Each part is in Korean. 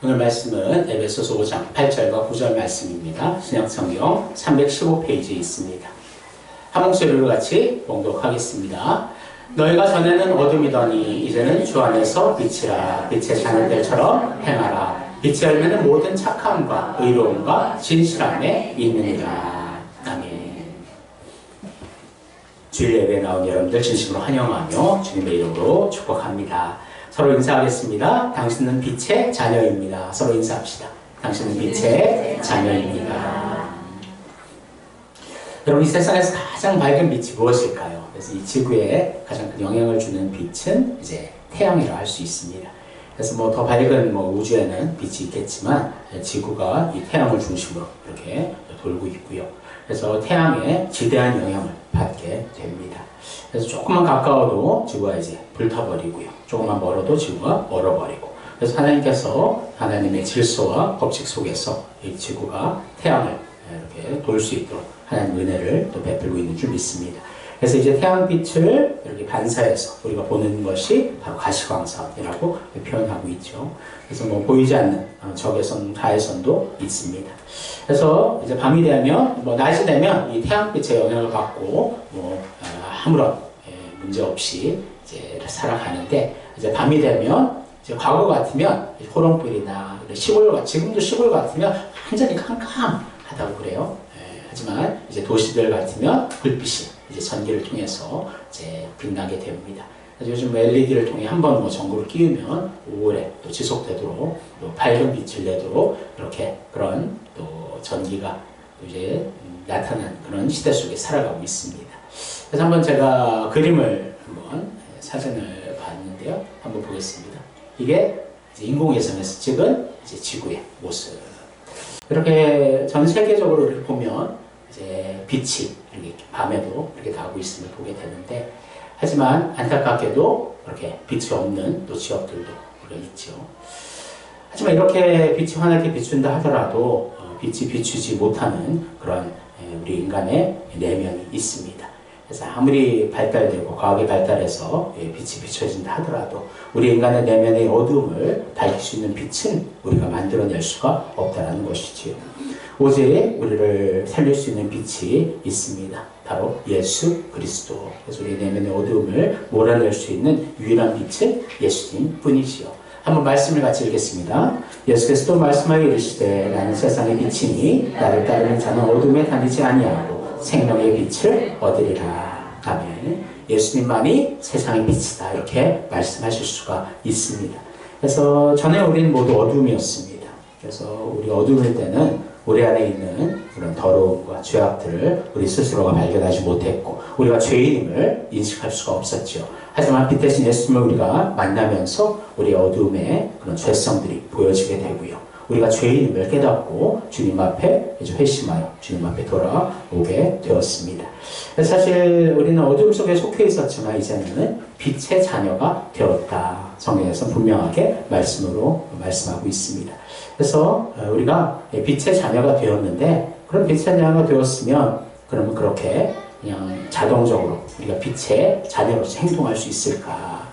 오늘 말씀은 에베소서 5장 8절과 9절 말씀입니다. 신약성경 315페이지에 있습니다. 한 목소리로 같이 봉독하겠습니다. 너희가 전에는 어둠이더니 이제는 주 안에서 빛이라. 빛의 자녀들처럼 행하라. 빛의 열매는 모든 착함과 의로움과 진실함에 있느니라. 아멘. 주일 예배에 나온 여러분들 진심으로 환영하며 주님의 이름으로 축복합니다. 서로 인사하겠습니다. 당신은 빛의 자녀입니다. 서로 인사합시다. 당신은 빛의 자녀입니다. 여러분, 이 세상에서 가장 밝은 빛이 무엇일까요? 그래서 이 지구에 가장 큰 영향을 주는 빛은 이제 태양이라 할 수 있습니다. 그래서 더 밝은 우주에는 빛이 있겠지만 지구가 이 태양을 중심으로 이렇게 돌고 있고요. 그래서 태양에 지대한 영향을 받게 됩니다. 그래서 조금만 가까워도 지구가 이제 불타버리고요. 조금만 멀어도 지구가 얼어버리고. 그래서 하나님께서 하나님의 질서와 법칙 속에서 이 지구가 태양을 이렇게 돌 수 있도록 하나님 은혜를 또 베풀고 있는 줄 믿습니다. 그래서 이제 태양빛을 이렇게 반사해서 우리가 보는 것이 바로 가시광선이라고 표현하고 있죠. 그래서 보이지 않는 적외선, 자외선도 있습니다. 그래서 이제 밤이 되면, 낮이 되면 이 태양빛의 영향을 받고 아무런 문제 없이 이제 살아가는데, 이제 밤이 되면 이제 과거 같으면 호롱불이나 지금도 시골 같으면 완전히 캄캄하다고 그래요. 하지만 이제 도시들 같으면 불빛이 이제 전기를 통해서 이제 빛나게 됩니다. 요즘 LED를 통해 한번 전구를 끼우면 오래 또 지속되도록 또 밝은 빛을 내도록 이렇게 그런 또 전기가 이제 나타나는 그런 시대 속에 살아가고 있습니다. 그래서 한번 제가 그림을 사진을 봤는데요. 한번 보겠습니다. 이게 이제 인공위성에서 찍은 이제 지구의 모습. 이렇게 전 세계적으로 이렇게 보면 이제 빛이 이렇게 밤에도 이렇게 나오고 있음을 보게 되는데, 하지만 안타깝게도 이렇게 빛이 없는 또 지역들도 있죠. 하지만 이렇게 빛이 환하게 비춘다 하더라도 빛이 비추지 못하는 그런 우리 인간의 내면이 있습니다. 그래서 아무리 발달되고 과학이 발달해서 빛이 비춰진다 하더라도 우리 인간의 내면의 어둠을 밝힐 수 있는 빛은 우리가 만들어낼 수가 없다는 것이지요. 오직 우리를 살릴 수 있는 빛이 있습니다. 바로 예수 그리스도. 그래서 우리 내면의 어두움을 몰아낼 수 있는 유일한 빛은 예수님 뿐이지요. 한번 말씀을 같이 읽겠습니다. 예수께서도 말씀하여 이르시되 나는 세상의 빛이니 나를 따르는 자는 어둠에 다니지 아니하고 생명의 빛을 얻으리라. 아멘. 예수님만이 세상의 빛이다. 이렇게 말씀하실 수가 있습니다. 그래서 전에 우리는 모두 어둠이었습니다. 그래서 우리 어둠일 때는 우리 안에 있는 그런 더러움과 죄악들을 우리 스스로가 발견하지 못했고 우리가 죄인임을 인식할 수가 없었죠. 하지만 빛 대신 예수님을 우리가 만나면서 우리 어둠의 그런 죄성들이 보여지게 되고요. 우리가 죄인임을 깨닫고 주님 앞에 이제 회심하여 주님 앞에 돌아오게 되었습니다. 사실 우리는 어둠 속에 속해 있었지만 이제는 빛의 자녀가 되었다. 성경에서 분명하게 말씀하고 있습니다. 그래서 우리가 빛의 자녀가 되었는데, 그런 빛의 자녀가 되었으면 그러면 그렇게 그냥 자동적으로 우리가 빛의 자녀로서 행동할 수 있을까?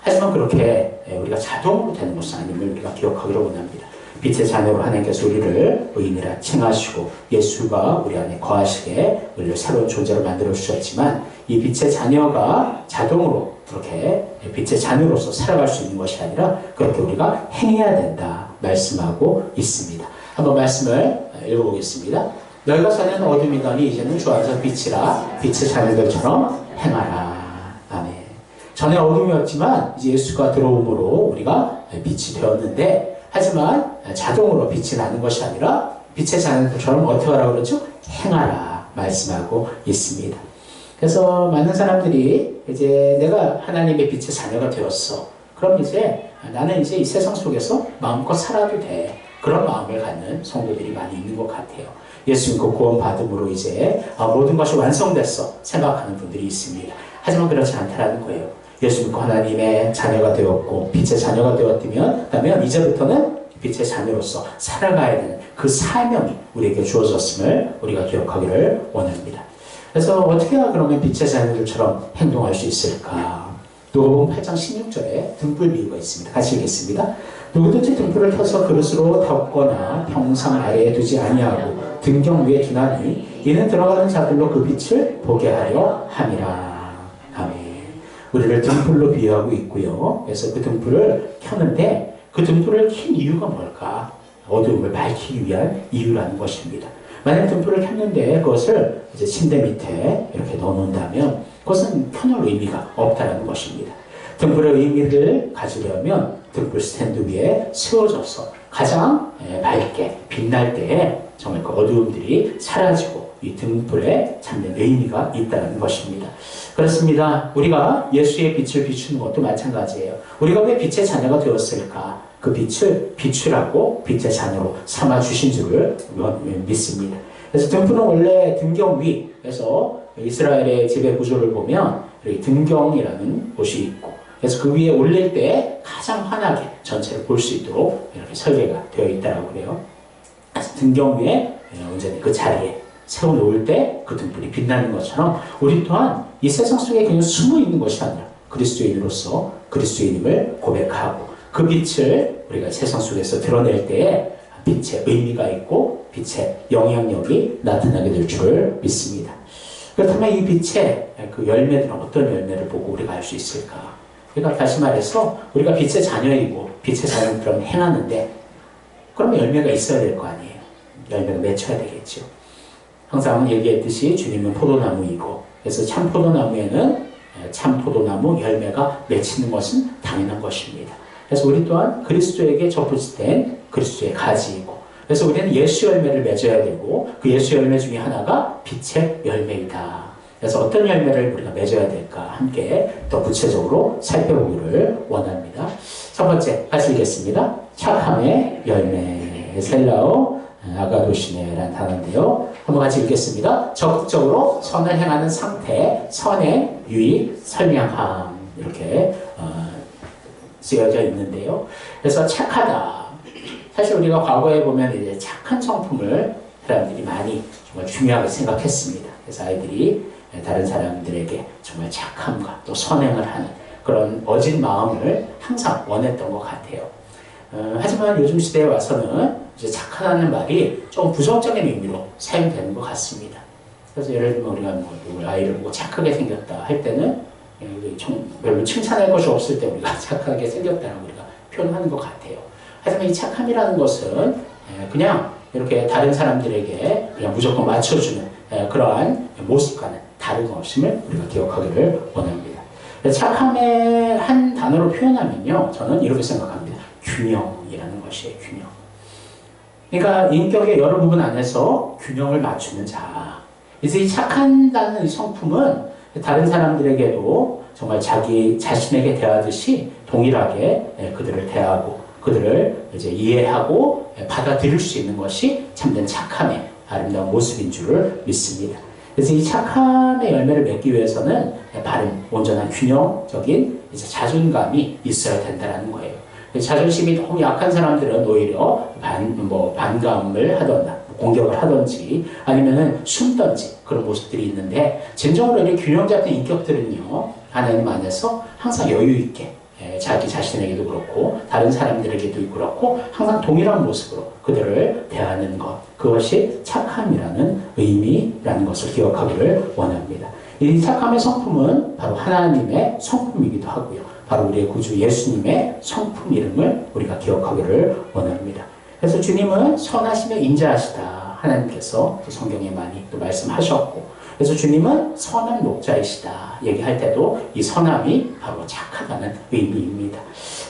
하지만 그렇게 우리가 자동으로 되는 것은 아님을 우리가 기억하기를 원합니다. 빛의 자녀로 하나님께서 우리를 의인이라 칭하시고 예수가 우리 안에 거하시게 우리를 새로운 존재로 만들어 주셨지만, 이 빛의 자녀가 자동으로 그렇게 빛의 자녀로서 살아갈 수 있는 것이 아니라 그렇게 우리가 행해야 된다 말씀하고 있습니다. 한번 말씀을 읽어보겠습니다. 너희가 사는 어둠이더니 이제는 주 안에서 빛이라. 빛의 자녀들처럼 행하라. 아멘. 전에 어둠이었지만 이제 예수가 들어옴으로 우리가 빛이 되었는데, 하지만 자동으로 빛이 나는 것이 아니라 빛의 자녀들처럼 어떻게 하라고 그러죠? 행하라 말씀하고 있습니다. 그래서 많은 사람들이 이제 내가 하나님의 빛의 자녀가 되었어. 그럼 이제 나는 이제 이 세상 속에서 마음껏 살아도 돼. 그런 마음을 갖는 성도들이 많이 있는 것 같아요. 예수 믿고 구원 받음으로 이제 모든 것이 완성됐어 생각하는 분들이 있습니다. 하지만 그렇지 않다라는 거예요. 예수 믿고 하나님의 자녀가 되었고 빛의 자녀가 되었다면 이제부터는 빛의 자녀로서 살아가야 되는 그 사명이 우리에게 주어졌음을 우리가 기억하기를 원합니다. 그래서 어떻게 해야 그러면 빛의 자녀들처럼 행동할 수 있을까? 누가복음 8장 16절에 등불 비유가 있습니다. 같이 읽겠습니다. 누구든지 등불을 켜서 그릇으로 덮거나 평상 아래에 두지 아니하고 등경 위에 두나니 이는 들어가는 자들로 그 빛을 보게 하려 함이라. 아멘. 우리를 등불로 비유하고 있고요. 그래서 그 등불을 켰는데 그 등불을 킨 이유가 뭘까? 어두움을 밝히기 위한 이유라는 것입니다. 만약 등불을 켰는데 그것을 이제 침대 밑에 이렇게 넣어놓는다면 그것은 켜놓을 의미가 없다는 것입니다. 등불의 의미를 가지려면 등불 스탠드 위에 세워져서 가장 밝게 빛날 때에 정말 그 어두움들이 사라지고 이 등불에 참된 의미가 있다는 것입니다. 그렇습니다. 우리가 예수의 빛을 비추는 것도 마찬가지예요. 우리가 왜 빛의 자녀가 되었을까? 그 빛을 비추라고 빛의 자녀로 삼아 주신 줄을 믿습니다. 그래서 등불은 원래 등경 위에서 이스라엘의 지배 구조를 보면 등경이라는 곳이 있고, 그래서 그 위에 올릴 때 가장 환하게 전체를 볼 수 있도록 이렇게 설계가 되어 있다고 그래요. 그래서 등경 위에 온전히 그 자리에 세워놓을 때 그 등불이 빛나는 것처럼 우리 또한 이 세상 속에 그냥 숨어 있는 것이 아니라 그리스도인으로서 그리스도인임을 고백하고 그 빛을 우리가 세상 속에서 드러낼 때에 빛의 의미가 있고 빛의 영향력이 나타나게 될 줄 믿습니다. 그렇다면 이 빛의 그 열매들은 어떤 열매를 보고 우리가 알 수 있을까? 그러니까 다시 말해서 우리가 빛의 자녀이고 빛의 자녀처럼 행하는데 그러면 열매가 있어야 될 거 아니에요. 열매가 맺혀야 되겠죠. 항상 얘기했듯이 주님은 포도나무이고 그래서 참 포도나무에는 참 포도나무 열매가 맺히는 것은 당연한 것입니다. 그래서 우리 또한 그리스도에게 접붙된 그리스도의 가지이고 그래서 우리는 예수 열매를 맺어야 되고 그 예수 열매 중에 하나가 빛의 열매이다. 그래서 어떤 열매를 우리가 맺어야 될까 함께 더 구체적으로 살펴보기를 원합니다. 첫 번째 같이 읽겠습니다. 착함의 열매 셀라오 아가도시네라는 단어인데요. 한번 같이 읽겠습니다. 적극적으로 선을 행하는 상태, 선의 유익, 선량함 이렇게 쓰여져 있는데요. 그래서 착하다. 사실 우리가 과거에 보면 이제 착한 성품을 사람들이 많이 정말 중요하게 생각했습니다. 그래서 아이들이 다른 사람들에게 정말 착함과 또 선행을 하는 그런 어진 마음을 항상 원했던 것 같아요. 하지만 요즘 시대에 와서는 이제 착하다는 말이 좀 부정적인 의미로 사용되는 것 같습니다. 그래서 예를 들면 우리가 뭐 아이를 보고 착하게 생겼다 할 때는 별로 칭찬할 것이 없을 때 우리가 착하게 생겼다는 우리가 표현하는 것 같아요. 하지만 이 착함이라는 것은 그냥 이렇게 다른 사람들에게 그냥 무조건 맞춰주는 그러한 모습과는 다른 것임을 우리가 기억하기를 원합니다. 착함의 한 단어로 표현하면요, 저는 이렇게 생각합니다. 균형이라는 것이에요. 균형. 그러니까 인격의 여러 부분 안에서 균형을 맞추는 자. 그래서 이 착한다는 이 성품은 다른 사람들에게도 정말 자기 자신에게 대하듯이 동일하게 그들을 대하고 그들을 이제 이해하고 받아들일 수 있는 것이 참된 착함의 아름다운 모습인 줄을 믿습니다. 그래서 이 착함의 열매를 맺기 위해서는 바른, 온전한 균형적인 이제 자존감이 있어야 된다는 거예요. 자존심이 너무 약한 사람들은 오히려 반감을 하던가 공격을 하든지 아니면은 숨던지 그런 모습들이 있는데 진정으로 이렇게 균형 잡힌 인격들은요 하나님 안에서 항상 여유 있게 자기 자신에게도 그렇고 다른 사람들에게도 그렇고 항상 동일한 모습으로 그들을 대하는 것 그것이 착함이라는 의미라는 것을 기억하기를 원합니다. 이 착함의 성품은 바로 하나님의 성품이기도 하고요. 바로 우리의 구주 예수님의 성품 이름을 우리가 기억하기를 원합니다. 그래서 주님은 선하시며 인자하시다. 하나님께서 성경에 많이 또 말씀하셨고 그래서 주님은 선한 목자이시다. 얘기할 때도 이 선함이 바로 착하다는 의미입니다.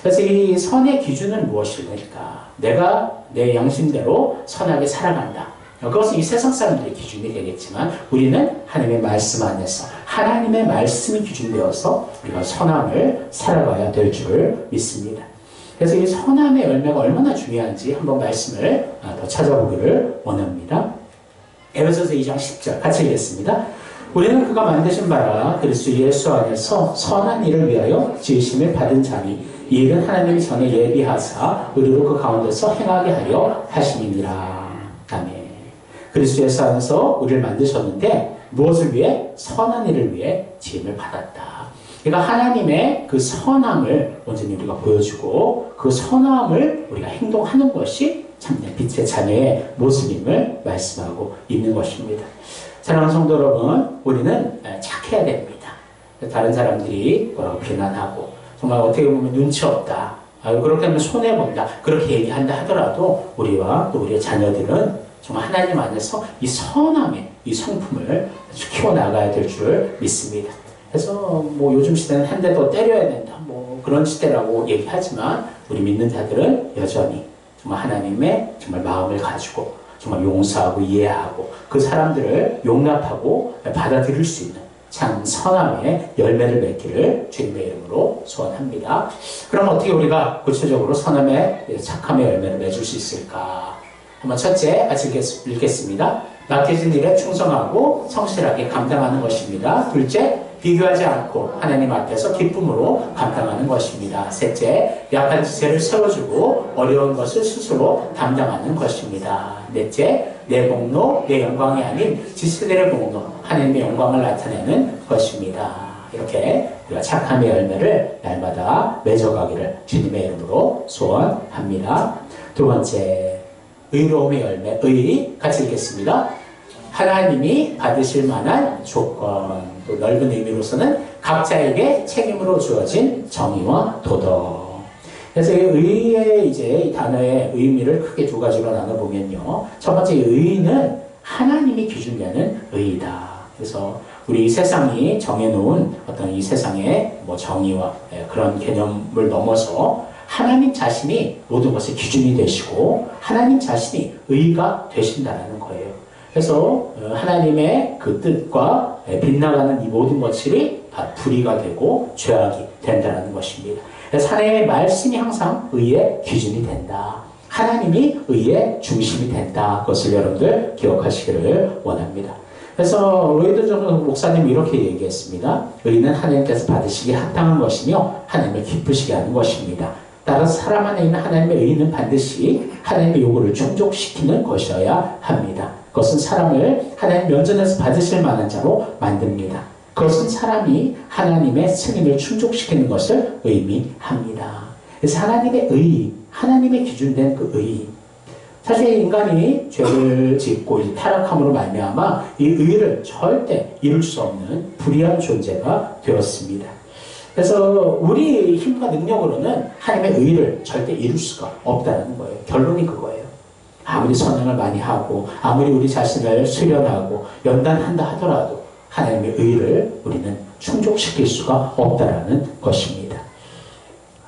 그래서 이 선의 기준은 무엇일까? 내가 내 양심대로 선하게 살아간다. 그것은 이 세상 사람들의 기준이 되겠지만 우리는 하나님의 말씀 안에서 하나님의 말씀이 기준되어서 우리가 선함을 살아가야 될 줄 믿습니다. 그래서 이 선함의 열매가 얼마나 중요한지 한번 말씀을 더 찾아보기를 원합니다. 에베소서 2장 10절 같이 읽겠습니다. 우리는 그가 만드신 바라 그리스도 예수 안에서 선한 일을 위하여 지으심을 받은 자니 이 일은 하나님이 전에 예비하사 우리로 그 가운데서 행하게 하려 하심이니라. 아멘. 그리스도 예수 안에서 우리를 만드셨는데 무엇을 위해? 선한 일을 위해 지음을 받았다. 그러니까 하나님의 그 선함을 온전히 우리가 보여주고 그 선함을 우리가 행동하는 것이 참된 빛의 자녀의 모습임을 말씀하고 있는 것입니다. 사랑하는 성도 여러분, 우리는 착해야 됩니다. 다른 사람들이 뭐라고 비난하고 정말 어떻게 보면 눈치 없다, 그렇게 하면 손해본다, 그렇게 얘기한다 하더라도 우리와 또 우리의 자녀들은 정말 하나님 안에서 이 선함의 이 성품을 키워나가야 될 줄 믿습니다. 그래서 뭐 요즘 시대는 한 대 더 때려야 된다, 뭐 그런 시대라고 얘기하지만 우리 믿는 자들은 여전히 정말 하나님의 정말 마음을 가지고 정말 용서하고 이해하고 그 사람들을 용납하고 받아들일 수 있는 참 선함의 열매를 맺기를 주님의 이름으로 소원합니다. 그럼 어떻게 우리가 구체적으로 선함의 착함의 열매를 맺을 수 있을까? 한번 첫째 같이 읽겠습니다. 맡겨진 일에 충성하고 성실하게 감당하는 것입니다. 둘째, 비교하지 않고 하나님 앞에서 기쁨으로 감당하는 것입니다. 셋째, 약한 지체를 세워주고 어려운 것을 스스로 담당하는 것입니다. 넷째, 내 공로, 내 영광이 아닌 지체들의 공로, 하나님의 영광을 나타내는 것입니다. 이렇게 우리가 착함의 열매를 날마다 맺어가기를 주님의 이름으로 소원합니다. 두 번째, 의로움의 열매, 의, 같이 읽겠습니다. 하나님이 받으실 만한 조건, 또 넓은 의미로서는 각자에게 책임으로 주어진 정의와 도덕. 그래서 이 의의 이 단어의 의미를 크게 두 가지로 나눠보면요. 첫 번째, 의는 하나님이 기준되는 의이다. 그래서 우리 이 세상이 정해놓은 어떤 이 세상의 뭐 정의와 그런 개념을 넘어서 하나님 자신이 모든 것의 기준이 되시고 하나님 자신이 의가 되신다는 거예요. 그래서 하나님의 그 뜻과 빗나가는 이 모든 것들이 다 불의가 되고 죄악이 된다는 것입니다. 그래서 하나님의 말씀이 항상 의의 기준이 된다. 하나님이 의의 중심이 된다. 그것을 여러분들 기억하시기를 원합니다. 그래서 로이드 존 목사님이 이렇게 얘기했습니다. 의는 하나님께서 받으시기에 합당한 것이며 하나님을 기쁘시게 하는 것입니다. 따라서 사람 안에 있는 하나님의 의는 반드시 하나님의 요구를 충족시키는 것이어야 합니다. 그것은 사람을 하나님 면전에서 받으실 만한 자로 만듭니다. 그것은 사람이 하나님의 승인을 충족시키는 것을 의미합니다. 그래서 하나님의 의, 하나님의 기준된 그 의, 사실 인간이 죄를 짓고 타락함으로 말미암아 이 의를 절대 이룰 수 없는 불의한 존재가 되었습니다. 그래서 우리 힘과 능력으로는 하나님의 의를 절대 이룰 수가 없다는 거예요. 결론이 그거예요. 아무리 선행을 많이 하고 아무리 우리 자신을 수련하고 연단한다 하더라도 하나님의 의를 우리는 충족시킬 수가 없다는 것입니다.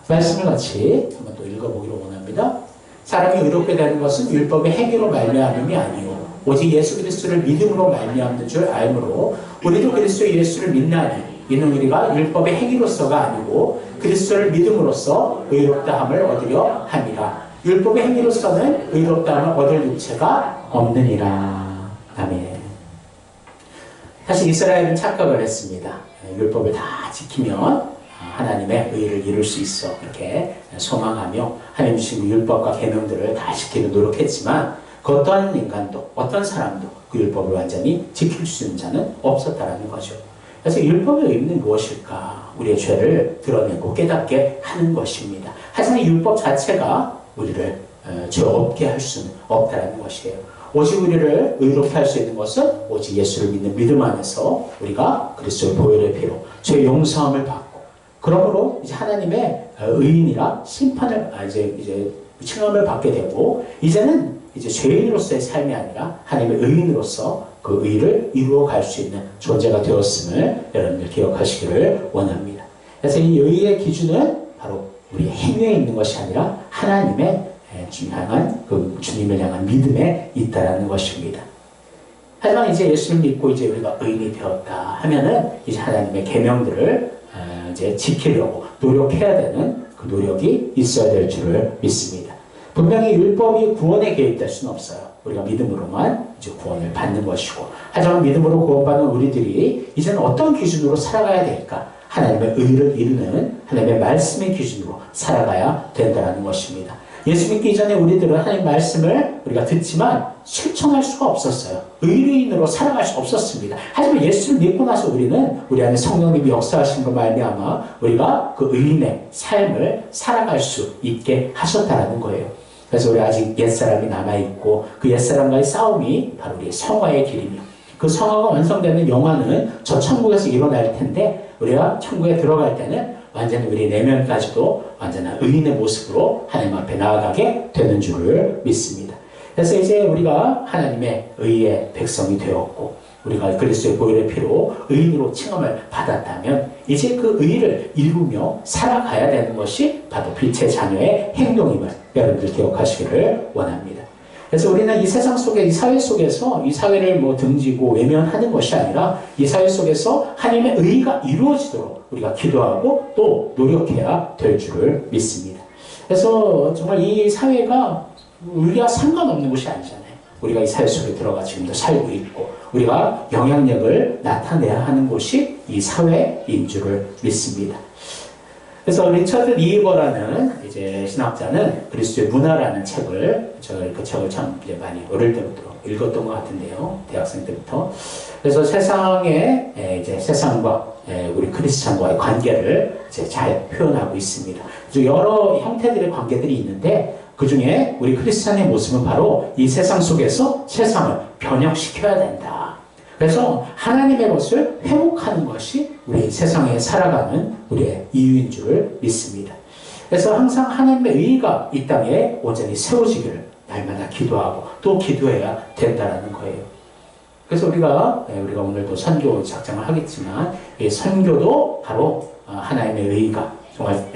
말씀을 같이 한번 또 읽어보기로 원합니다. 사람이 의롭게 되는 것은 율법의 행위로 말미암음이 아니요 오직 예수 그리스도를 믿음으로 말미암는 줄 알므로 우리도 그리스도 예수를 믿나니 이는 우리가 율법의 행위로서가 아니고 그리스도를 믿음으로써 의롭다함을 얻으려 함이라. 율법의 행위로서는 의롭다함을 얻을 육체가 없느니라. 아멘. 사실 이스라엘은 착각을 했습니다. 율법을 다 지키면 하나님의 의를 이룰 수 있어 이렇게 소망하며 하나님 주신 율법과 계명들을 다 지키려 노력했지만 그 어떠한 인간도 어떤 사람도 그 율법을 완전히 지킬 수 있는 자는 없었다는 거죠. 그래서 율법의 의미는 무엇일까? 우리의 죄를 드러내고 깨닫게 하는 것입니다. 하지만 율법 자체가 우리를 죄 없게 할 수는 없다는 것이에요. 오직 우리를 의롭게 할 수 있는 것은 오직 예수를 믿는 믿음 안에서 우리가 그리스도의 보혈의 피로 죄 용서함을 받고 그러므로 이제 하나님의 의인이라 심판을 이제 칭함을 받게 되고 이제는 이제 죄인으로서의 삶이 아니라 하나님의 의인으로서 그 의를 이루어 갈 수 있는 존재가 되었음을 여러분들 기억하시기를 원합니다. 그래서 이 의의 기준은 바로 우리의 행위에 있는 것이 아니라 하나님의 주님을 향한 믿음에 있다라는 것입니다. 하지만 이제 예수를 믿고 이제 우리가 의인이 되었다 하면은 이제 하나님의 계명들을 이제 지키려고 노력해야 되는 그 노력이 있어야 될 줄을 믿습니다. 분명히 율법이 구원에 개입될 수는 없어요. 우리가 믿음으로만 이제 구원을 받는 것이고, 하지만 믿음으로 구원받는 우리들이 이제는 어떤 기준으로 살아가야 될까? 하나님의 의를 이루는 하나님의 말씀의 기준으로 살아가야 된다는 것입니다. 예수 믿기 이전에 우리들은 하나님 말씀을 우리가 듣지만 실천할 수가 없었어요. 의리인으로 살아갈 수 없었습니다. 하지만 예수를 믿고 나서 우리는 우리 안에 성령님이 역사하신 것 말미암아 우리가 그 의인의 삶을 살아갈 수 있게 하셨다라는 거예요. 그래서 우리 아직 옛사람이 남아있고 그 옛사람과의 싸움이 바로 우리의 성화의 길이며 그 성화가 완성되는 영화는 저 천국에서 일어날 텐데 우리가 천국에 들어갈 때는 완전히 우리 내면까지도 완전한 의인의 모습으로 하나님 앞에 나아가게 되는 줄을 믿습니다. 그래서 이제 우리가 하나님의 의의 백성이 되었고 우리가 그리스도의 보혈의 피로 의인으로 칭함을 받았다면 이제 그 의를 이루며 살아가야 되는 것이 바로 빛의 자녀의 행동임을 여러분들 기억하시기를 원합니다. 그래서 우리는 이 세상 속에, 이 사회 속에서 이 사회를 등지고 외면하는 것이 아니라 이 사회 속에서 하나님의 의가 이루어지도록 우리가 기도하고 또 노력해야 될 줄을 믿습니다. 그래서 정말 이 사회가 우리가 상관없는 것이 아니잖아요. 우리가 이 사회 속에 들어가 지금도 살고 있고 우리가 영향력을 나타내야 하는 곳이 이 사회인 줄을 믿습니다. 그래서 리처드 리버라는 이제 신학자는 그리스도의 문화라는 책을 그 책을 참 이제 많이 어릴 때부터 읽었던 것 같은데요. 대학생 때부터. 그래서 세상의 이제 세상과 우리 크리스찬과의 관계를 이제 잘 표현하고 있습니다. 그래서 여러 형태들의 관계들이 있는데 그 중에 우리 크리스찬의 모습은 바로 이 세상 속에서 세상을 변혁시켜야 된다. 그래서 하나님의 것을 회복하는 것이 우리 세상에 살아가는 우리의 이유인 줄을 믿습니다. 그래서 항상 하나님의 의의가 이 땅에 온전히 세워지기를 날마다 기도하고 또 기도해야 된다는 거예요. 그래서 우리가 오늘도 선교 작정을 하겠지만 이 선교도 바로 하나님의 의의가 정말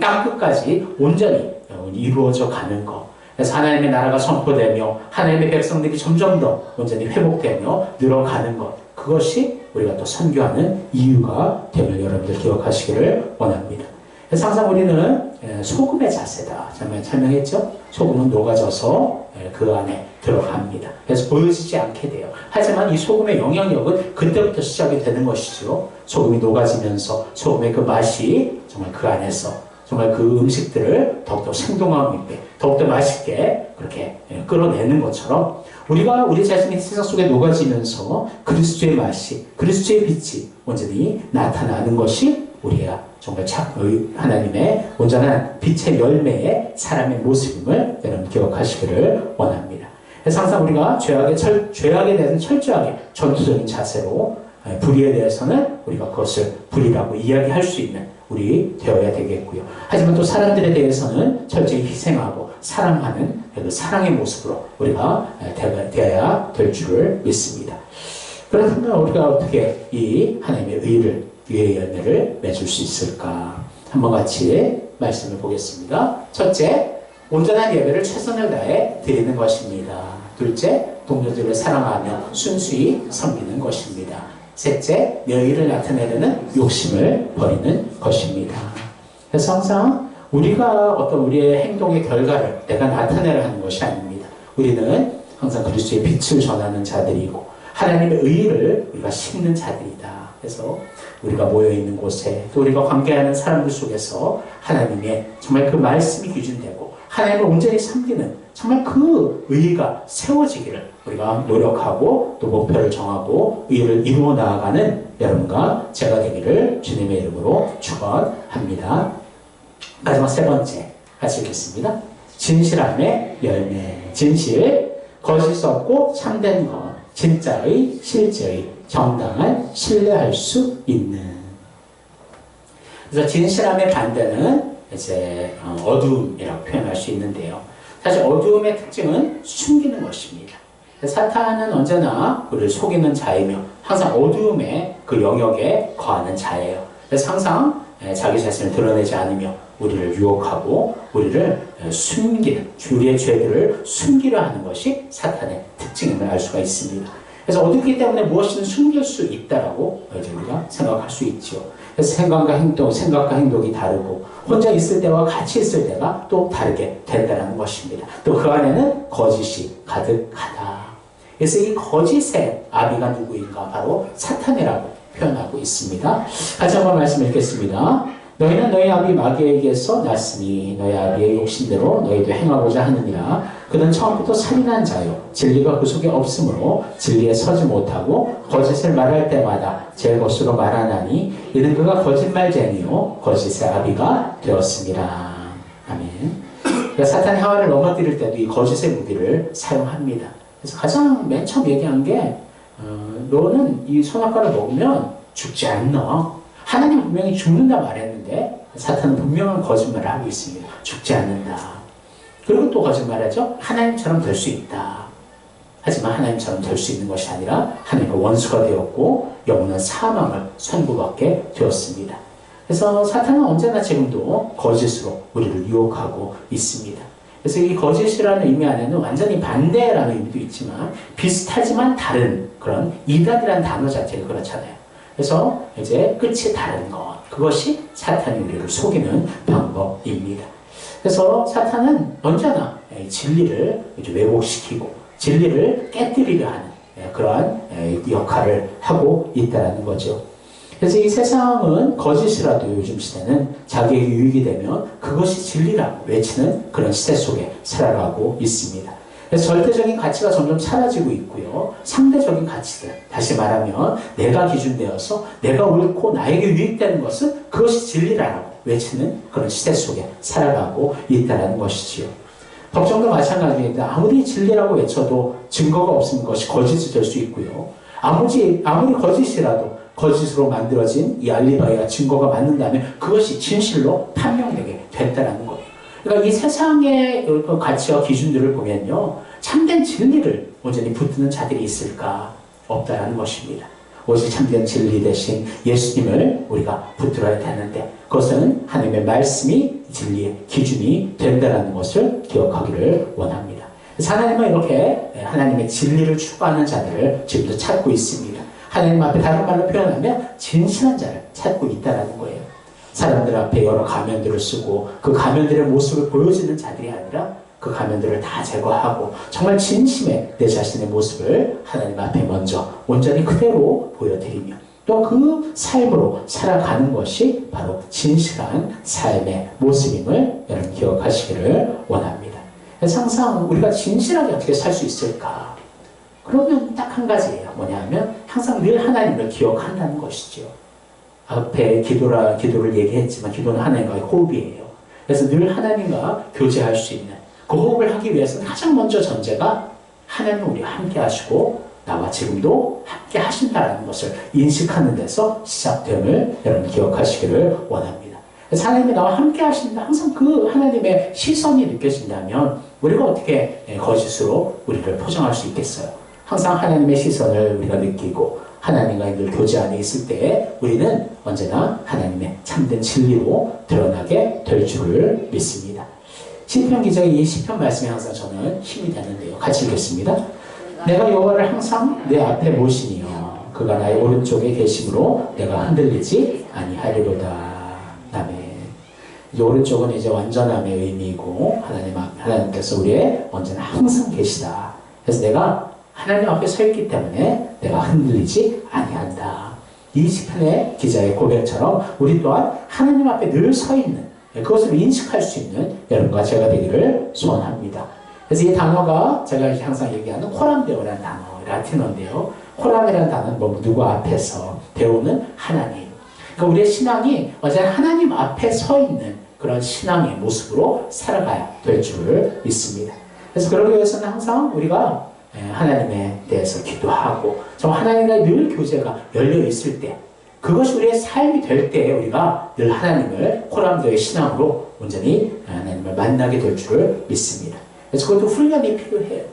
땅 끝까지 온전히 이루어져 가는 것. 그래서 하나님의 나라가 선포되며 하나님의 백성들이 점점 더 온전히 회복되며 늘어가는 것. 그것이 우리가 또 선교하는 이유가 됨을 여러분들 기억하시기를 원합니다. 그래서 항상 우리는 소금의 자세다. 잠깐 설명했죠? 소금은 녹아져서 그 안에 들어갑니다. 그래서 보여지지 않게 돼요. 하지만 이 소금의 영향력은 그때부터 시작이 되는 것이죠. 소금이 녹아지면서 소금의 그 맛이 정말 그 안에서 정말 그 음식들을 더욱더 생동감 있게, 더욱더 맛있게 그렇게 끌어내는 것처럼 우리가 우리 자신이 세상 속에 녹아지면서 그리스도의 맛이, 그리스도의 빛이 온전히 나타나는 것이 우리가 정말 하나님의 온전한 빛의 열매의 사람의 모습임을 여러분 기억하시기를 원합니다. 그래서 항상 우리가 죄악에 대해서는 철저하게 전투적인 자세로 불의에 대해서는 우리가 그것을 불의라고 이야기할 수 있는 우리 되어야 되겠고요. 하지만 또 사람들에 대해서는 철저히 희생하고 사랑하는 그 사랑의 모습으로 우리가 되어야 될 줄을 믿습니다. 그렇다면 우리가 어떻게 이 하나님의 의의 열매를 맺을 수 있을까? 한번 같이 말씀을 보겠습니다. 첫째, 온전한 예배를 최선을 다해 드리는 것입니다. 둘째, 동료들을 사랑하며 순수히 섬기는 것입니다. 셋째, 내 의를 나타내려는 욕심을 버리는 것입니다. 그래서 항상 우리가 어떤 우리의 행동의 결과를 내가 나타내려 하는 것이 아닙니다. 우리는 항상 그리스도의 빛을 전하는 자들이고 하나님의 의를 우리가 심는 자들이다. 그래서 우리가 모여있는 곳에 또 우리가 관계하는 사람들 속에서 하나님의 정말 그 말씀이 기준되고 하나님을 온전히 섬기는 정말 그 의의가 세워지기를 우리가 노력하고 또 목표를 정하고 의의를 이루어 나아가는 여러분과 제가 되기를 주님의 이름으로 축원합니다. 마지막 세 번째 같이 읽겠습니다. 진실함의 열매. 진실, 거짓 없고 참된 것, 진짜의, 실제의, 정당한, 신뢰할 수 있는. 그래서 진실함의 반대는 이제 어두움이라고 표현할 수 있는데요. 사실 어두움의 특징은 숨기는 것입니다. 사탄은 언제나 우리를 속이는 자이며 항상 어두움의 그 영역에 거하는 자예요. 그래서 항상 자기 자신을 드러내지 않으며 우리를 유혹하고 우리를 숨기는, 우리의 죄들을 숨기려 하는 것이 사탄의 특징임을 알 수가 있습니다. 그래서 어둡기 때문에 무엇이든 숨길 수 있다라고 이제 우리가 생각할 수 있죠. 그래서 생각과 행동이 다르고 혼자 있을 때와 같이 있을 때가 또 다르게 된다는 것입니다. 또 그 안에는 거짓이 가득하다. 그래서 이 거짓의 아비가 누구인가? 바로 사탄이라고 표현하고 있습니다. 같이 한번 말씀 읽겠습니다. 너희는 너희 아비 마귀에게서 났으니 너희 아비의 욕심대로 너희도 행하고자 하느니라. 그는 처음부터 살인한 자요 진리가 그 속에 없으므로 진리에 서지 못하고 거짓을 말할 때마다 제 것으로 말하나니 이는 그가 거짓말쟁이요 거짓의 아비가 되었습니다. 아멘. 그러니까 사탄이 하와를 넘어뜨릴 때도 이 거짓의 무기를 사용합니다. 그래서 가장 맨 처음 얘기한 게 너는 이 선악과를 먹으면 죽지 않나. 하나님 분명히 죽는다 말했는데 사탄은 분명한 거짓말을 하고 있습니다. 죽지 않는다. 그리고 또 거짓말하죠. 하나님처럼 될 수 있다. 하지만 하나님처럼 될 수 있는 것이 아니라 하나님과 원수가 되었고 영원한 사망을 선고받게 되었습니다. 그래서 사탄은 언제나 지금도 거짓으로 우리를 유혹하고 있습니다. 그래서 이 거짓이라는 의미 안에는 완전히 반대라는 의미도 있지만 비슷하지만 다른 그런 이단이라는 단어 자체가 그렇잖아요. 그래서 이제 끝이 다른 것, 그것이 사탄이 우리를 속이는 방법입니다. 그래서 사탄은 언제나 진리를 왜곡시키고 진리를 깨뜨리려 하는 그러한 역할을 하고 있다는 거죠. 그래서 이 세상은 거짓이라도 요즘 시대는 자기에게 유익이 되면 그것이 진리라고 외치는 그런 시대 속에 살아가고 있습니다. 그래서 절대적인 가치가 점점 사라지고 있고요. 상대적인 가치들, 다시 말하면 내가 기준되어서 내가 옳고 나에게 유익되는 것은 그것이 진리라고 외치는 그런 시대 속에 살아가고 있다는 것이지요. 법정도 마찬가지입니다. 아무리 진리라고 외쳐도 증거가 없으면 그것이 거짓이 될 수 있고요. 아무리 거짓이라도 거짓으로 만들어진 이 알리바이와 증거가 맞는다면 그것이 진실로 판명되게 된다는 거예요. 그러니까 이 세상의 가치와 기준들을 보면요. 참된 진리를 온전히 붙드는 자들이 있을까? 없다라는 것입니다. 오직 참된 진리 대신 예수님을 우리가 붙들어야 되는데 그것은 하나님의 말씀이 진리의 기준이 된다는 것을 기억하기를 원합니다. 그래서 하나님은 이렇게 하나님의 진리를 추구하는 자들을 지금도 찾고 있습니다. 하나님 앞에 다른 말로 표현하면 진실한 자를 찾고 있다는 거예요. 사람들 앞에 여러 가면들을 쓰고 그 가면들의 모습을 보여주는 자들이 아니라 그 가면들을 다 제거하고 정말 진심의 내 자신의 모습을 하나님 앞에 먼저 온전히 그대로 보여드리며 또 그 삶으로 살아가는 것이 바로 진실한 삶의 모습임을 여러분 기억하시기를 원합니다. 그래서 항상 우리가 진실하게 어떻게 살 수 있을까? 그러면 딱 한 가지예요. 뭐냐면 항상 늘 하나님을 기억한다는 것이죠. 앞에 기도를 얘기했지만 기도는 하나님과의 호흡이에요. 그래서 늘 하나님과 교제할 수 있는 그 호흡을 하기 위해서는 가장 먼저 전제가 하나님은 우리와 함께 하시고 나와 지금도 함께 하신다는 것을 인식하는 데서 시작됨을 여러분 기억하시기를 원합니다. 그래서 하나님이 나와 함께 하신다. 항상 그 하나님의 시선이 느껴진다면 우리가 어떻게 거짓으로 우리를 포장할 수 있겠어요? 항상 하나님의 시선을 우리가 느끼고 하나님과 늘 교제 안에 있을 때 우리는 언제나 하나님의 참된 진리로 드러나게 될 줄을 믿습니다. 시편 기자의 이 시편 말씀이 항상 저는 힘이 되는데요. 같이 읽겠습니다. 내가 여호와를 항상 내 앞에 모시니요 그가 나의 오른쪽에 계심으로 내가 흔들리지 아니하리로다. 아멘. 이제 오른쪽은 이제 완전함의 의미이고 하나님께서 우리의 언제나 항상 계시다. 그래서 내가 하나님 앞에 서 있기 때문에 내가 흔들리지 아니한다. 이 시편의 기자의 고백처럼 우리 또한 하나님 앞에 늘 서 있는 그것을 인식할 수 있는 여러분과 제가 되기를 소원합니다. 그래서 이 단어가 제가 항상 얘기하는 호람데오라는 단어, 라틴어인데요. 호람이라는 단어는 누구 앞에서, 데오는 하나님. 그러니까 우리의 신앙이 언제나 하나님 앞에 서 있는 그런 신앙의 모습으로 살아가야 될 줄을 믿습니다. 그래서 그러기 위해서는 항상 우리가 하나님에 대해서 기도하고 정말 하나님과 늘 교제가 열려 있을 때 그것이 우리의 삶이 될 때 우리가 늘 하나님을 호람도의 신앙으로 온전히 하나님을 만나게 될 줄을 믿습니다. 그래서 그것도 훈련이 필요해요.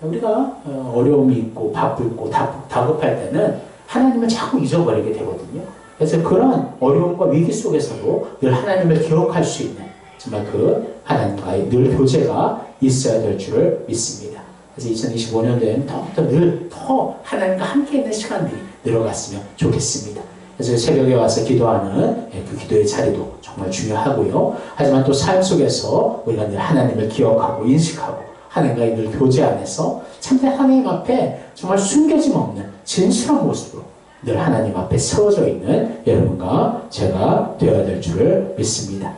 우리가 어려움이 있고 바쁘고 다급할 때는 하나님을 자꾸 잊어버리게 되거든요. 그래서 그런 어려움과 위기 속에서도 늘 하나님을 기억할 수 있는 정말 그 하나님과의 늘 교제가 있어야 될 줄을 믿습니다. 그래서 2025년도에는 더욱더 늘 더 하나님과 함께 있는 시간들이 늘어갔으면 좋겠습니다. 그래서 새벽에 와서 기도하는 그 기도의 자리도 정말 중요하고요. 하지만 또 삶 속에서 우리가 늘 하나님을 기억하고 인식하고 하나님과의 늘 교제 안에서 참된 하나님 앞에 정말 숨겨짐 없는 진실한 모습으로 늘 하나님 앞에 세워져 있는 여러분과 제가 되어야 될 줄을 믿습니다.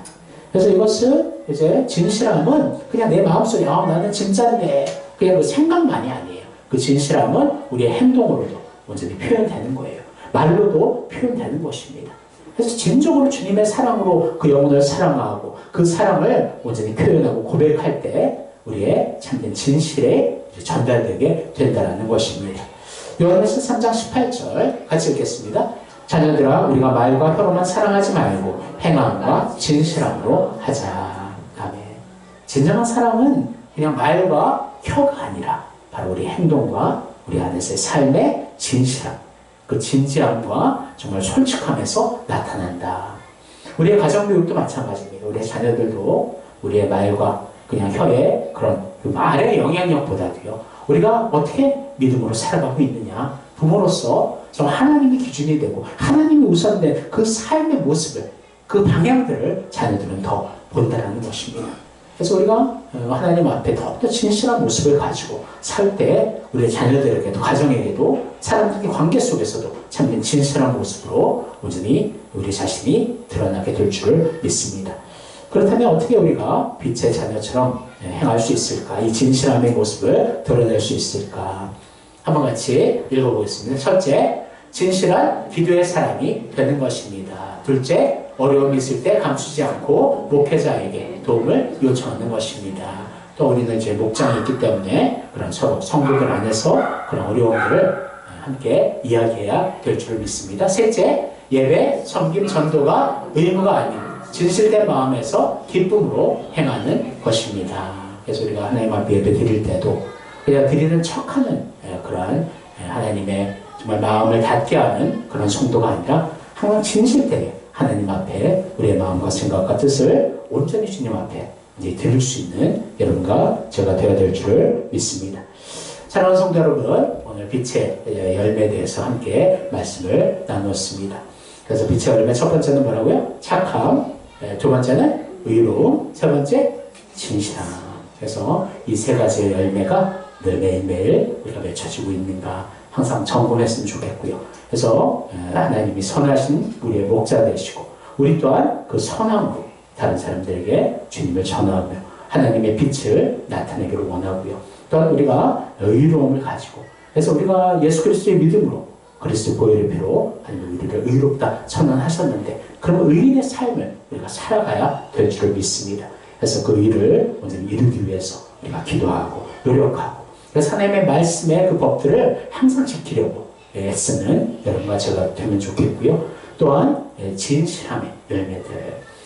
그래서 이것은 이제 진실함은 그냥 내 마음속에 나는 진짜인데 그냥 그 생각만이 아니에요. 그 진실함은 우리의 행동으로도 온전히 표현되는 거예요. 말로도 표현되는 것입니다. 그래서 진정으로 주님의 사랑으로 그 영혼을 사랑하고 그 사랑을 온전히 표현하고 고백할 때 우리의 참된 진실에 전달되게 된다는 것입니다. 요한일서 3장 18절 같이 읽겠습니다. 자녀들아 우리가 말과 혀로만 사랑하지 말고 행함과 진실함으로 하자. 아멘. 진정한 사랑은 그냥 말과 혀가 아니라 바로 우리 행동과 우리 안에서의 삶의 진실함, 그 진지함과 정말 솔직함에서 나타난다. 우리의 가정교육도 마찬가지입니다. 우리의 자녀들도 우리의 말과 그냥 혀의 그런 그 말의 영향력보다도요. 우리가 어떻게 믿음으로 살아가고 있느냐. 부모로서 정말 하나님이 기준이 되고 하나님이 우선된 그 삶의 모습을 그 방향들을 자녀들은 더 본다는 것입니다. 그래서 우리가 하나님 앞에 더욱더 진실한 모습을 가지고 살 때 우리의 자녀들에게도 가정에게도 사람들의 관계 속에서도 참된 진실한 모습으로 온전히 우리 자신이 드러나게 될 줄을 믿습니다. 그렇다면 어떻게 우리가 빛의 자녀처럼 행할 수 있을까? 이 진실함의 모습을 드러낼 수 있을까? 한번 같이 읽어보겠습니다. 첫째, 진실한 기도의 사람이 되는 것입니다. 둘째, 어려움이 있을 때 감추지 않고 목회자에게 도움을 요청하는 것입니다. 또 우리는 이제 목장이 있기 때문에 그런 서로 성도들 안에서 그런 어려움들을 함께 이야기해야 될 줄 믿습니다. 셋째, 예배, 섬김, 전도가 의무가 아닌 진실된 마음에서 기쁨으로 행하는 것입니다. 그래서 우리가 하나님 앞에 예배 드릴 때도 그냥 드리는 척하는 그런 하나님의 정말 마음을 닿게 하는 그런 성도가 아니라 항상 진실되게 하나님 앞에 우리의 마음과 생각과 뜻을 온전히 주님 앞에 이제 드릴 수 있는 여러분과 제가 되어야 될 줄을 믿습니다. 사랑하는 성도 여러분, 오늘 빛의 열매에 대해서 함께 말씀을 나눴습니다. 그래서 빛의 열매 첫 번째는 뭐라고요? 착함, 두 번째는 의로움, 세 번째 진실함. 그래서 이 세 가지의 열매가 늘 매일매일 우리가 맺혀지고 있는가 항상 점검했으면 좋겠고요. 그래서 하나님이 선하신 우리의 목자 되시고 우리 또한 그 선함으로 다른 사람들에게 주님을 전하며 하나님의 빛을 나타내기를 원하고요. 또한 우리가 의로움을 가지고 그래서 우리가 예수 그리스도의 믿음으로 그리스도 보혈의 피로 하나님 우리를 의롭다 선언하셨는데 그럼 의인의 삶을 우리가 살아가야 될 줄을 믿습니다. 그래서 그 의를 온전히 이루기 위해서 우리가 기도하고 노력하고 그래서 하나님의 말씀의 그 법들을 항상 지키려고 애쓰는 여러분과 제가 되면 좋겠고요. 또한 진실함의 열매들.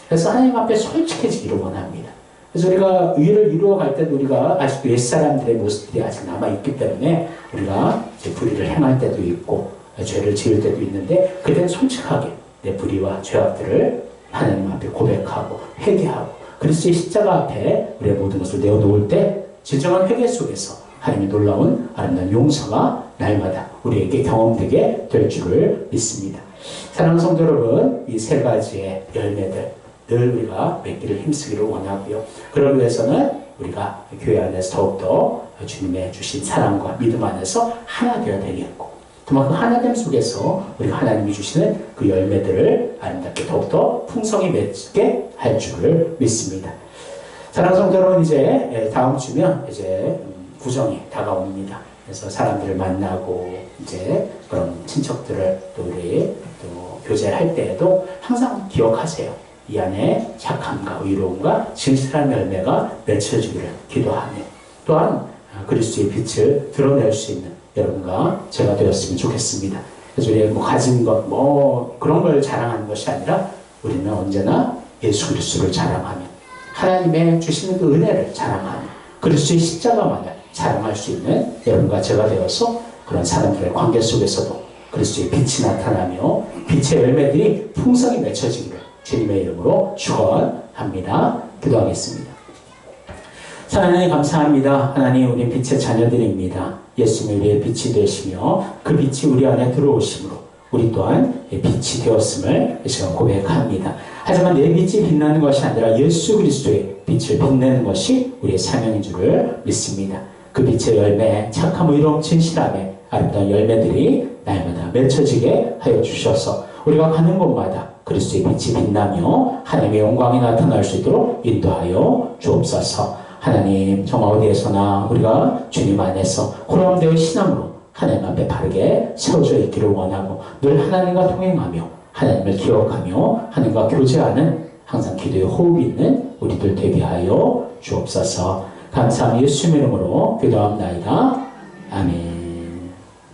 그래서 하나님 앞에 솔직해지기를 원합니다. 그래서 우리가 의를 이루어갈 때도 우리가 아직도 옛사람들의 모습들이 아직 남아있기 때문에 우리가 이제 불의를 행할 때도 있고 죄를 지을 때도 있는데 그때는 솔직하게 내 불의와 죄악들을 하나님 앞에 고백하고 회개하고 그리스도의 십자가 앞에 우리의 모든 것을 내어놓을 때 진정한 회개 속에서 하나님의 놀라운 아름다운 용서가 날마다 우리에게 경험되게 될 줄을 믿습니다. 사랑하는 성도 여러분, 이 세 가지의 열매들 늘 우리가 맺기를 힘쓰기를 원하고요. 그러기 위해서는 우리가 교회 안에서 더욱더 주님의 주신 사랑과 믿음 안에서 하나 되어야 되겠고 그만큼 하나됨 속에서 우리가 하나님이 주시는 그 열매들을 아름답게 더욱더 풍성히 맺게 할 줄을 믿습니다. 사랑하는 성도 여러분, 이제 다음 주면 이제 구정이 다가옵니다. 그래서 사람들을 만나고 이제 그런 친척들을 또 우리 또 교제할 때에도 항상 기억하세요. 이 안에 착함과 의로움과 진실한 열매가 맺혀지기를 기도하며 또한 그리스도의 빛을 드러낼 수 있는 여러분과 제가 되었으면 좋겠습니다. 그래서 우리가 뭐 가진 것 그런 걸 자랑하는 것이 아니라 우리는 언제나 예수 그리스도를 자랑하며 하나님의 주시는 그 은혜를 자랑하며 그리스도의 십자가만을 자랑할 수 있는 여러분과 제가 되어서 그런 사람들의 관계 속에서도 그리스도의 빛이 나타나며 빛의 열매들이 풍성히 맺혀지기를 주님의 이름으로 축원합니다. 기도하겠습니다. 하나님 감사합니다. 하나님 우리 빛의 자녀들입니다. 예수님이 우리의 빛이 되시며 그 빛이 우리 안에 들어오심으로 우리 또한 빛이 되었음을 이 시간 고백합니다. 하지만 내 빛이 빛나는 것이 아니라 예수 그리스도의 빛을 빛내는 것이 우리의 사명인 줄을 믿습니다. 그 빛의 열매, 착함, 의로움, 진실함의 아름다운 열매들이 날마다 맺혀지게 하여 주셔서 우리가 가는 곳마다 그리스도의 빛이 빛나며 하나님의 영광이 나타날 수 있도록 인도하여 주옵소서. 하나님, 정말 어디에서나 우리가 주님 안에서 호람되어 신앙으로 하나님 앞에 바르게 세워져 있기를 원하고 늘 하나님과 동행하며 하나님을 기억하며 하나님과 교제하는 항상 기도에 호흡이 있는 우리들 되게 하여 주옵소서. 감사함 예수님의 이름으로 기도합나이다. 아멘.